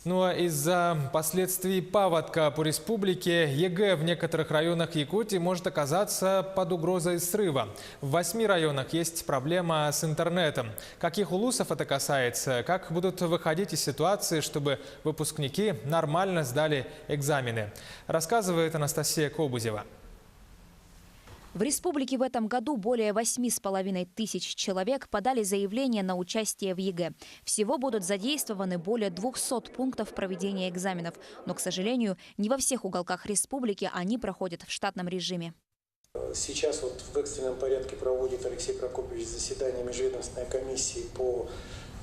Ну а из-за последствий паводка по республике ЕГЭ в некоторых районах Якутии может оказаться под угрозой срыва. В 8 районах есть проблема с интернетом. Каких улусов это касается? Как будут выходить из ситуации, чтобы выпускники нормально сдали экзамены? Рассказывает Анастасия Кобузева. В республике в этом году более 8,5 тысяч человек подали заявление на участие в ЕГЭ. Всего будут задействованы более 200 пунктов проведения экзаменов. Но, к сожалению, не во всех уголках республики они проходят в штатном режиме. Сейчас в экстренном порядке проводит Алексей Прокопьевич заседание межведомственной комиссии по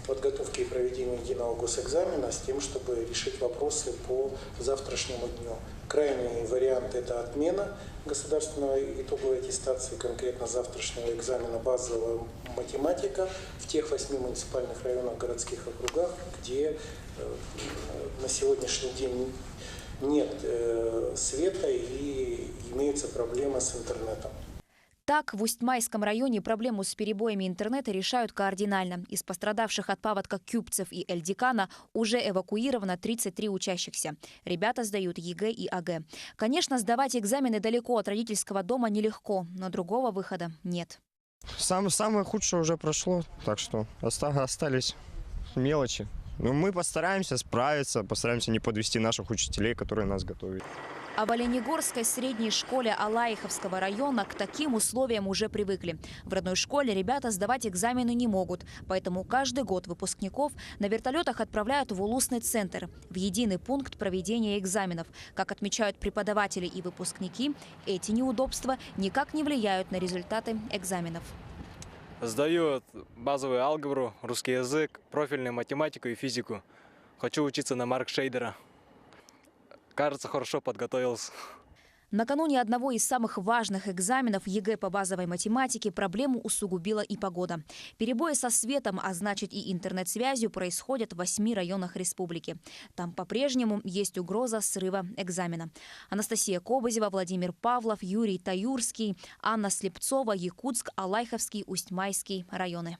подготовке и проведению единого госэкзамена с тем, чтобы решить вопросы по завтрашнему дню. Крайний вариант – это отмена государственной итоговой аттестации, конкретно завтрашнего экзамена базовая математика в тех 8 муниципальных районах, городских округах, где на сегодняшний день нет света и имеются проблемы с интернетом. Так, в Усть-Майском районе проблему с перебоями интернета решают кардинально. Из пострадавших от паводка Кюбцев и Эльдикана уже эвакуировано 33 учащихся. Ребята сдают ЕГЭ и АГЭ. Конечно, сдавать экзамены далеко от родительского дома нелегко, но другого выхода нет. Самое худшее уже прошло, так что остались мелочи. Но мы постараемся справиться, постараемся не подвести наших учителей, которые нас готовят. А в Оленегорской средней школе Алаиховского района к таким условиям уже привыкли. В родной школе ребята сдавать экзамены не могут, поэтому каждый год выпускников на вертолетах отправляют в улусный центр, в единый пункт проведения экзаменов. Как отмечают преподаватели и выпускники, эти неудобства никак не влияют на результаты экзаменов. Сдаю базовую алгебру, русский язык, профильную математику и физику. Хочу учиться на Маркшейдера. Кажется, хорошо подготовился. Накануне одного из самых важных экзаменов ЕГЭ по базовой математике проблему усугубила и погода. Перебои со светом, а значит и интернет-связью, происходят в 8 районах республики. Там по-прежнему есть угроза срыва экзамена. Анастасия Кобузева, Владимир Павлов, Юрий Таюрский, Анна Слепцова, Якутск, Алайховский, Усть-Майский районы.